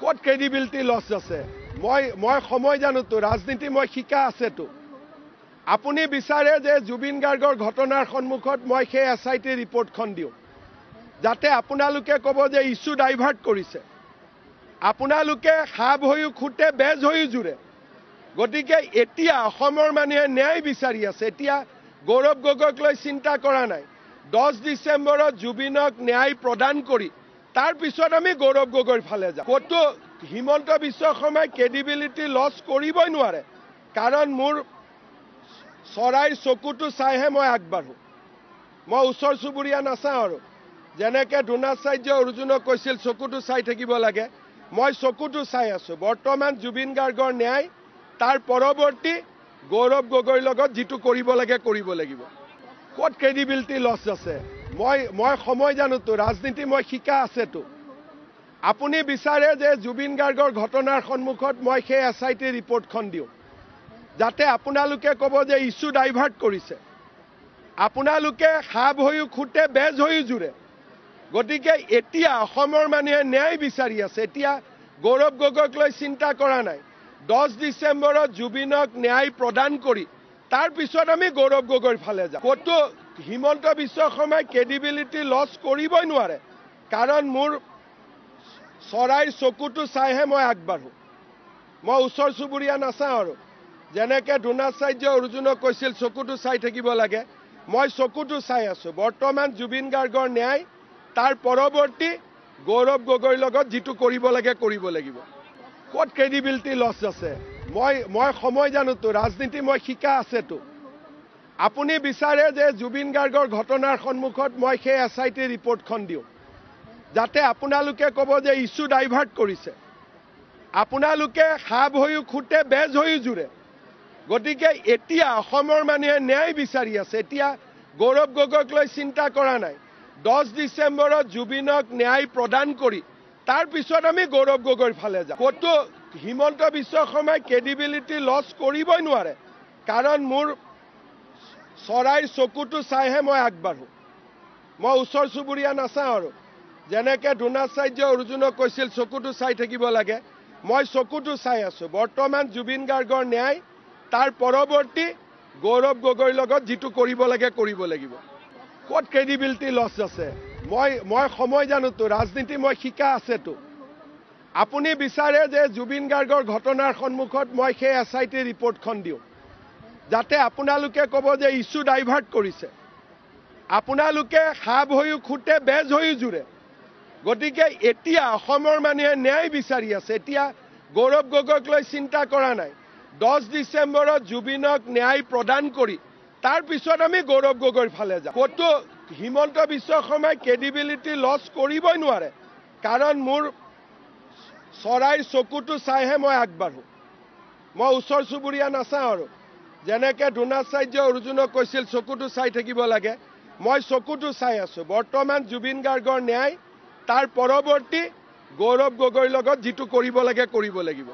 ক'ত credibility loss আছে মই সময় জানোতো ৰাজনীতি মই শিকা আছেতো আপুনি বিচাৰে যে জুবিন গাৰ্গৰ ঘটনাৰ সন্মুখত মই সেই এছআইটি ৰিপৰ্টখন দিওঁ যাতে আপোনালোকে ক'ব যে ইছ্যু ডাইভাৰ্ট কৰিছে আপোনালোকে সাপ হৈও খুটে বেজ হৈও জুৰে গতিকে এতিয়া অসমৰ মানুহে ন্যায় বিচাৰি আছে এতিয়া গৌৰৱ গগৈক লৈ চিন্তা কৰা নাই 10 ডিচেম্বৰত জুবিনক ন্যায় প্ৰদান কৰি তাৰ পিছত আমি গৌৰৱ গগৈৰ ফালে যাম ক'তো হিমন্ত বিশ্ব শৰ্মাই ক্ৰেডিবিলিটি লছ কৰিবই নোৱাৰে কাৰণ মোৰ চৰাইৰ চকুটো চাইহে মই আগবাঢ়ো মই ওচৰ চুবুৰীয়া নাচাওঁ আৰু যেনেকৈ দ্ৰোণাচাৰ্য অৰ্জুনক কৈছিল চকুটো চাই থাকিব লাগে মই চকুটো চাই আছো বৰ্তমান জুবিন গাৰ্গৰ ন্যায় তাৰ পৰৱৰ্তী গৌৰৱ গগৈৰ লগত যিটো কৰিব লাগে কৰিব লাগিব ক'ত ক্ৰেডিবিলিটি লছ আছে মই সময় জানোতো ৰাজনীতি মই শিকা আছেতো আপুনি বিচাৰে যে জুবিন গাৰ্গৰ ঘটনাৰ সন্মুখত মই সেই এছআইটি ৰিপৰ্টখন দিওঁ যাতে আপোনালোকে ক'ব যে ইছ্যু ডাইভাৰ্ট কৰিছে আপোনালোকে সাপ হৈও খুটে বেজ হৈও জুৰে গতিকে এতিয়া অসমৰ মানুহে ন্যায় বিচাৰি আছে এতিয়া গৌৰৱ গগৈক লৈ চিন্তা কৰা নাই 10 ডিচেম্বৰত জুবিনক ন্যায় প্ৰদান কৰি তাৰ পিছত আমি গৌৰৱ গগৈৰ ফালে যাম ক'তো হিমন্ত বিশ্ব শৰ্মাই ক্ৰেডিবিলিটি লছ কৰিবই নোৱাৰে কাৰণ মোৰ চৰাইৰ চকুটো চাইহে মই আগবাঢ়ো মই ওচৰ চুবুৰীয়া নাচাওঁ আৰু যেনেকৈ দ্ৰোণাচাৰ্য অৰ্জুনক কৈছিল চকুটো চাই থাকিব লাগে মই চকুটো চাই আছো বৰ্তমান জুবিন গাৰ্গৰ ন্যায় তাৰ পৰৱৰ্তী গৌৰৱ গগৈৰ লগত যিটো কৰিব লাগে কৰিব লাগিব ক'ত ক্ৰেডিবিলিটি লছ আছে মই সময় জানোতো ৰাজনীতি মই শিকা আছেতো আপুনি বিচাৰে যে জুবিন গাৰ্গৰ ঘটনাৰ সন্মুখত মই সেই এছআইটি ৰিপৰ্টখন দিওঁ যাতে আপোনালোকে ক'ব যে ইছ্যু ডাইভাৰ্ট কৰিছে আপোনালোকে সাপ হৈও খুটে বেজ হৈও জুৰে গতিকে এতিয়া অসমৰ মানুহে ন্যায় বিচাৰি আছে এতিয়া গৌৰৱ গগৈক লৈ চিন্তা কৰা নাই 10 ডিচেম্বৰত জুবিনক ন্যায় প্ৰদান কৰি তাৰ পিছত আমি গৌৰৱ গগৈৰ ফালে যাম ক'তো হিমন্ত বিশ্ব শৰ্মাই ক্ৰেডিবিলিটি লছ কৰিবই নোৱাৰে কাৰণ মোৰ চৰাইৰ চকুটো চাইহে মই আগবাঢ়ো মই ওচৰ চুবুৰীয়া নাচাওঁ আৰু যেনেকৈ দ্ৰোণাচাৰ্য অৰ্জুনক কৈছিল চকুটো চাই থাকিব লাগে মই চকুটো চাই আছো বৰ্তমান জুবিন গাৰ্গৰ ন্যায় তাৰ পৰৱৰ্তী গৌৰৱ গগৈৰ লগত যিটো কৰিব লাগে কৰিব লাগিব ক'ত ক্ৰেডিবিলিটি লছ আছে মই সময় জানোতো ৰাজনীতি মই শিকা আছেতো আপুনি বিচাৰে যে জুবিন গাৰ্গৰ ঘটনাৰ সন্মুখত মই সেই এছআইটি ৰিপৰ্টখন দিওঁ যাতে আপোনালোকে ক'ব যে ইছ্যু ডাইভাৰ্ট কৰিছে আপোনালোকে সাপ হৈও খুটে বেজ হৈও জুৰে গতিকে এতিয়া অসমৰ মানুহে ন্যায় বিচাৰি আছে এতিয়া গৌৰৱ গগৈক লৈ চিন্তা কৰা নাই 10 ডিচেম্বৰত জুবিনক ন্যায় প্ৰদান কৰি তাৰ পিছত আমি গৌৰৱ গগৈৰ ফালে যাম ক'তো হিমন্ত বিশ্ব শৰ্মাই ক্ৰেডিবিলিটি লছ কৰিবই নোৱাৰে কাৰণ মোৰ চৰাইৰ চকুটো চাইহে মই আগবাঢ়ো মই ওচৰ চুবুৰীয়া নাচাওঁ আৰু যেনেকৈ দ্ৰোণাচাৰ্য অৰ্জুনক কৈছিল চকুটো চাই থাকিব লাগে মই চকুটো চাই আছো বৰ্তমান জুবিন গাৰ্গৰ ন্যায় তাৰ পৰৱৰ্তী গৌৰৱ গগৈৰ লগত যিটো কৰিব লাগে কৰিব লাগিব